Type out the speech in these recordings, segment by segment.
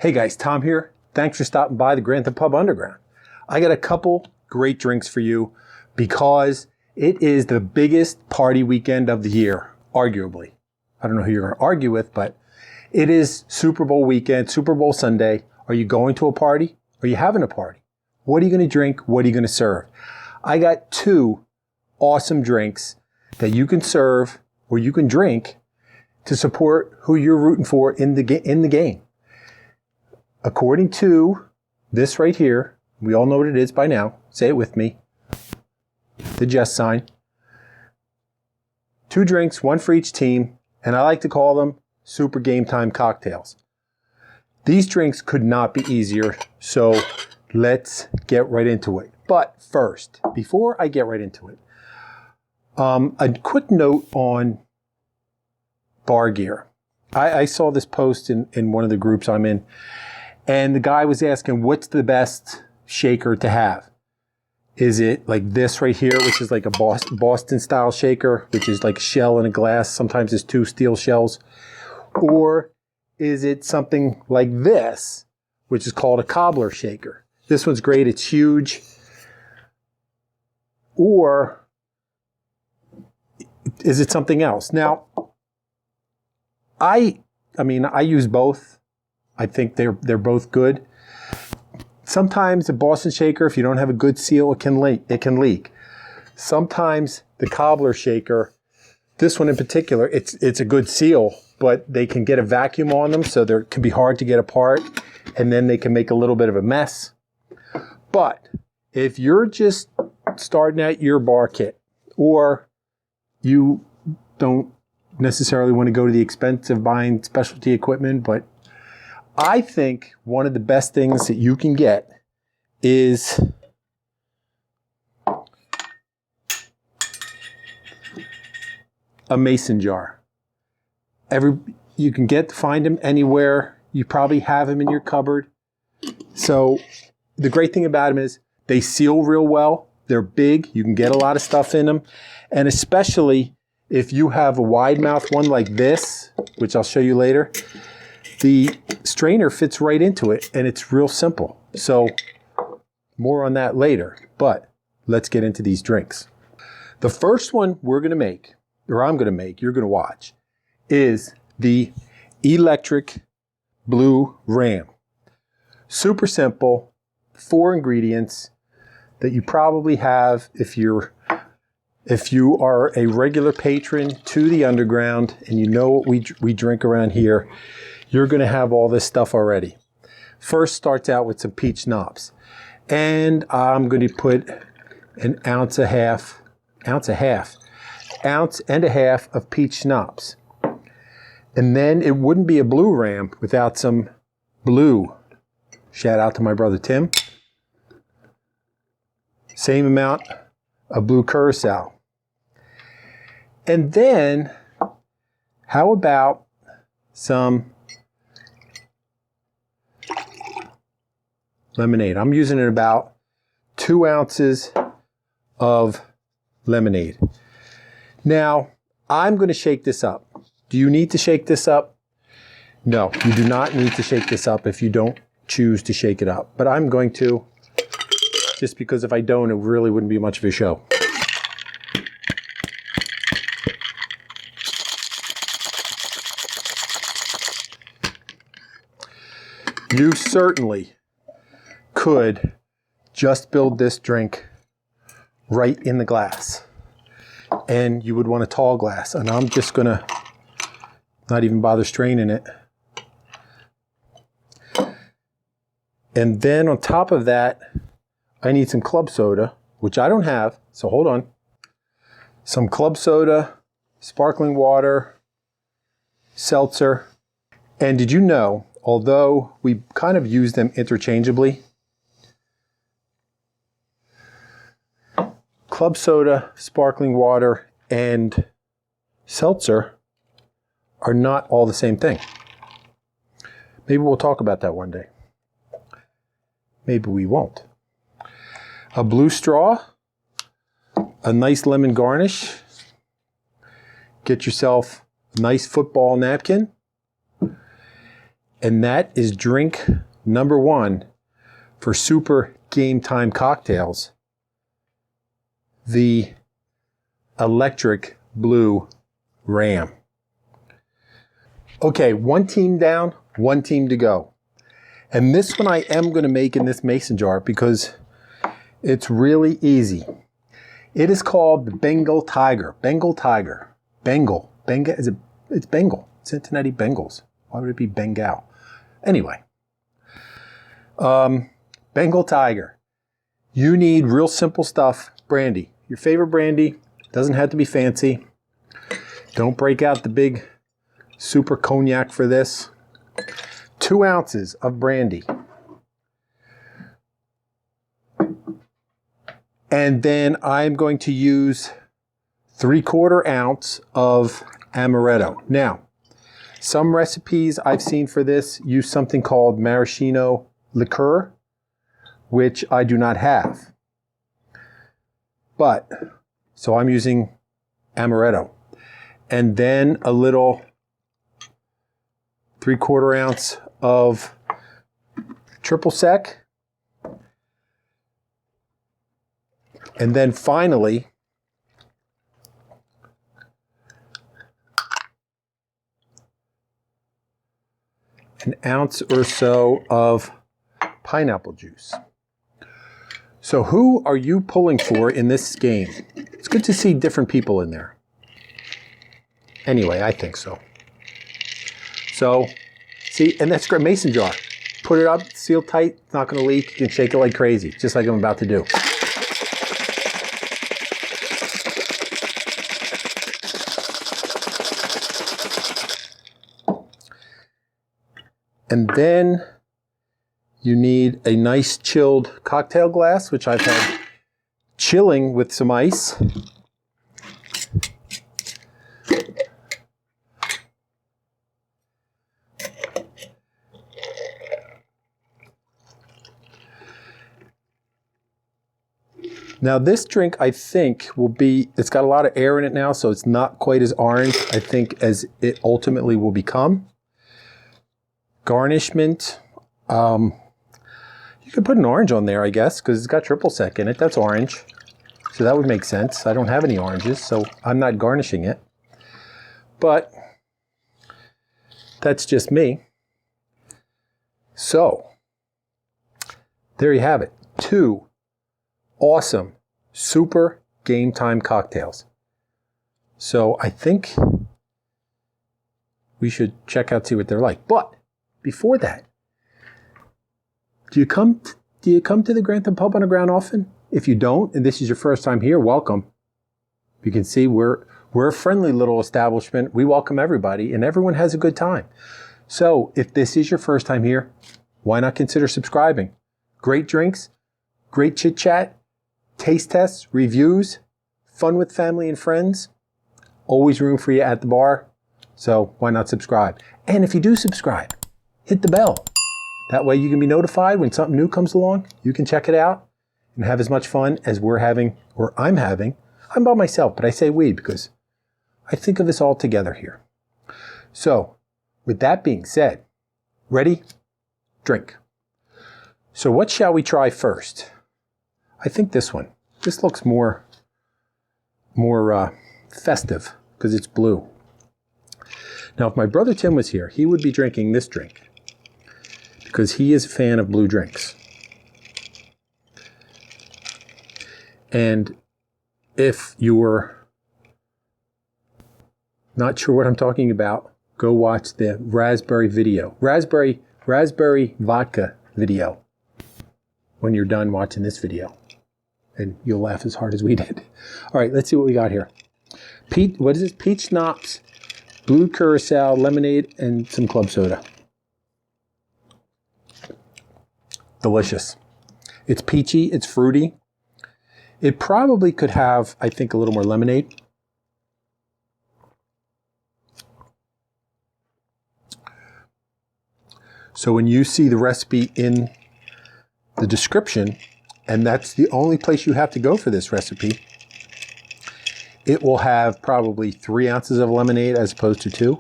Hey guys, Tom here. Thanks for stopping by the Grantham Pub Underground. I got a couple great drinks for you because it is the biggest party weekend of the year, arguably. I don't know who you're going to argue with, but it is Super Bowl weekend, Super Bowl Sunday. Are you going to a party? Are you having a party? What are you going to drink? What are you going to serve? I got two awesome drinks that you can serve or you can drink to support who you're rooting for in the game. According to this right here, we all know what it is by now. Say it with me. The Just sign. Two drinks, one for each team, and I like to call them Super Game Time cocktails. These drinks could not be easier, so let's get right into it. But first, before I get right into it, a quick note on bar gear. I saw this post in one of the groups I'm in, and the guy was asking, what's the best shaker to have? Is it like this right here, which is like a Boston style shaker, which is like a shell in a glass, sometimes it's two steel shells? Or is it something like this, which is called a cobbler shaker? This one's great, it's huge. Or is it something else? Now, I use both. I think they're both good. Sometimes the Boston shaker, if you don't have a good seal, it can leak. Sometimes the cobbler shaker, this one in particular, it's a good seal, but they can get a vacuum on them, so they can be hard to get apart, and then they can make a little bit of a mess. But if you're just starting out your bar kit, or you don't necessarily want to go to the expense of buying specialty equipment, but I think one of the best things that you can get is a mason jar. You can find them anywhere. You probably have them in your cupboard. So the great thing about them is they seal real well. They're big. You can get a lot of stuff in them. And especially if you have a wide mouth one like this, which I'll show you later, the strainer fits right into it, and it's real simple. So more on that later, but let's get into these drinks. The first one we're going to make, or I'm going to make, you're going to watch, is the Electric Blue Ram. Super simple, 4 ingredients that you probably have if you are a regular patron to the Underground and you know what we drink around here. You're going to have all this stuff already. First starts out with some Peach Schnapps. And I'm going to put an ounce and a half of Peach Schnapps. And then it wouldn't be a Blue Ram without some blue. Shout out to my brother Tim. Same amount of Blue Curacao. And then, how about some lemonade? I'm using about 2 ounces of lemonade. Now, I'm going to shake this up. Do you need to shake this up? No, you do not need to shake this up if you don't choose to shake it up. But I'm going to, just because if I don't, it really wouldn't be much of a show. You certainly could just build this drink right in the glass. And you would want a tall glass. And I'm just going to not even bother straining it. And then on top of that, I need some club soda, which I don't have, so hold on. Some club soda, sparkling water, seltzer. And did you know, although we kind of use them interchangeably, club soda, sparkling water, and seltzer are not all the same thing. Maybe we'll talk about that one day. Maybe we won't. A blue straw, a nice lemon garnish. Get yourself a nice football napkin. And that is drink number 1 for super game time cocktails. The electric blue ram. Okay, 1 team down, 1 team to go. And this one I am going to make in this mason jar because it's really easy. It is called the Bengal Tiger. Bengal Tiger. Bengal. It's Bengal. Cincinnati Bengals. Why would it be Bengal? Anyway. Bengal Tiger. You need real simple stuff. Brandy. Your favorite brandy. Doesn't have to be fancy. Don't break out the big super cognac for this. 2 ounces of brandy. And then I'm going to use 3/4 ounce of Amaretto. Now, some recipes I've seen for this use something called Maraschino Liqueur, which I do not have. But, so I'm using Amaretto. And then a little 3/4 ounce of triple sec. And then finally, an ounce or so of pineapple juice. So who are you pulling for in this game? It's good to see different people in there. Anyway, I think so. So, see, and that's great. Mason jar. Put it up, seal tight, it's not going to leak. You can shake it like crazy, just like I'm about to do. And then you need a nice chilled cocktail glass, which I've had chilling with some ice. Now this drink, I think, will be, it's got a lot of air in it now, so it's not quite as orange, I think, as it ultimately will become. Garnishment, you could put an orange on there, I guess, because it's got triple sec in it. That's orange, so that would make sense. I don't have any oranges, so I'm not garnishing it. But that's just me. So, there you have it. 2 awesome, super game time cocktails. So I think we should check out, see what they're like. But before that, do you come to the Grantham Pub Underground often? If you don't, and this is your first time here, welcome. You can see we're a friendly little establishment. We welcome everybody, and everyone has a good time. So if this is your first time here, why not consider subscribing? Great drinks, great chit chat, taste tests, reviews, fun with family and friends. Always room for you at the bar. So why not subscribe? And if you do subscribe, hit the bell. That way you can be notified when something new comes along. You can check it out and have as much fun as we're having, or I'm having. I'm by myself, but I say we because I think of us all together here. So with that being said, ready? Drink. So what shall we try first? I think this one. This looks more festive because it's blue. Now, if my brother Tim was here, he would be drinking this drink because he is a fan of blue drinks. And if you're not sure what I'm talking about, go watch the raspberry vodka video when you're done watching this video. And you'll laugh as hard as we did. All right, let's see what we got here. What is this? Peach Schnapps, Blue Curacao, lemonade, and some club soda. Delicious. It's peachy, it's fruity. It probably could have, I think, a little more lemonade. So when you see the recipe in the description, and that's the only place you have to go for this recipe, it will have probably 3 ounces of lemonade as opposed to 2.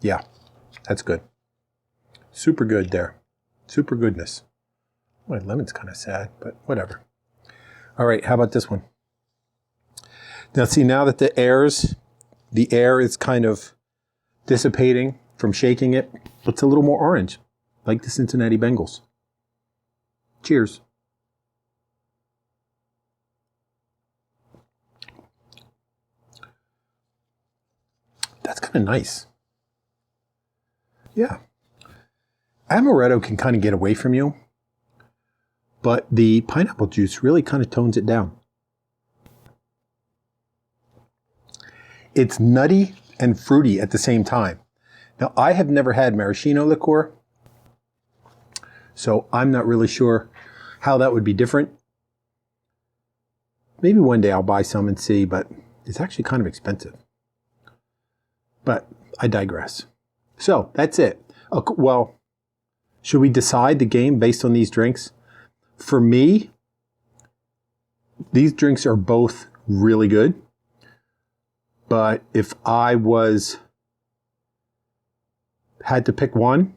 Yeah, that's good. Super good there. Super goodness. My lemon's kind of sad, but whatever. All right, how about this one? Now see, now that the air is kind of dissipating from shaking it, it's a little more orange, like the Cincinnati Bengals. Cheers. That's kind of nice. Yeah. Amaretto can kind of get away from you, but the pineapple juice really kind of tones it down. It's nutty and fruity at the same time. Now, I have never had Maraschino Liqueur, so I'm not really sure how that would be different. Maybe one day I'll buy some and see, but it's actually kind of expensive. But I digress. So that's it. Well, should we decide the game based on these drinks? For me, these drinks are both really good. But if I had to pick one,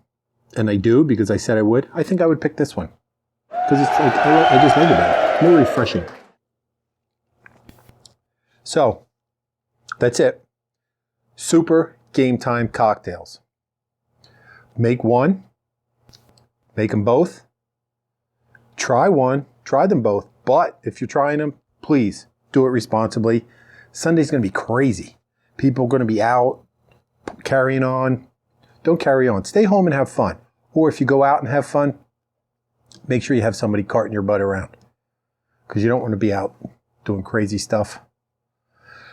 and I do because I said I would, I think I would pick this one. Because it's like, I just like it better. It's more refreshing. So, that's it. Super game time cocktails. Make one. Make them both. Try one. Try them both. But if you're trying them, please do it responsibly. Sunday's going to be crazy. People are going to be out carrying on. Don't carry on. Stay home and have fun. Or if you go out and have fun, make sure you have somebody carting your butt around. Because you don't want to be out doing crazy stuff.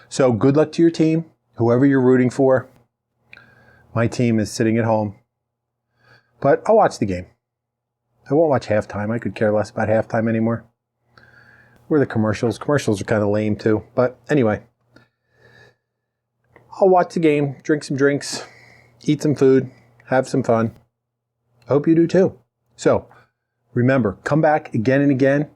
So good luck to your team, whoever you're rooting for. My team is sitting at home. But I'll watch the game. I won't watch halftime. I could care less about halftime anymore. Or the commercials. Commercials are kind of lame too. But anyway, I'll watch the game, drink some drinks, eat some food, have some fun. I hope you do too. So remember, come back again and again.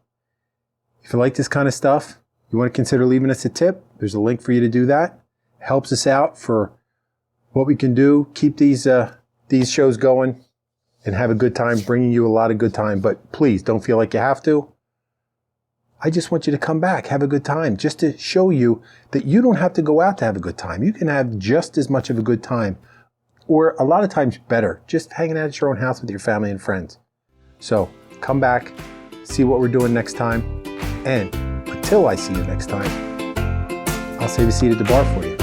If you like this kind of stuff, you want to consider leaving us a tip, there's a link for you to do that. It helps us out for what we can do, keep these shows going and have a good time, bringing you a lot of good time. But please don't feel like you have to. I just want you to come back, have a good time, just to show you that you don't have to go out to have a good time. You can have just as much of a good time, or a lot of times better, just hanging out at your own house with your family and friends. So come back, see what we're doing next time, and until I see you next time, I'll save a seat at the bar for you.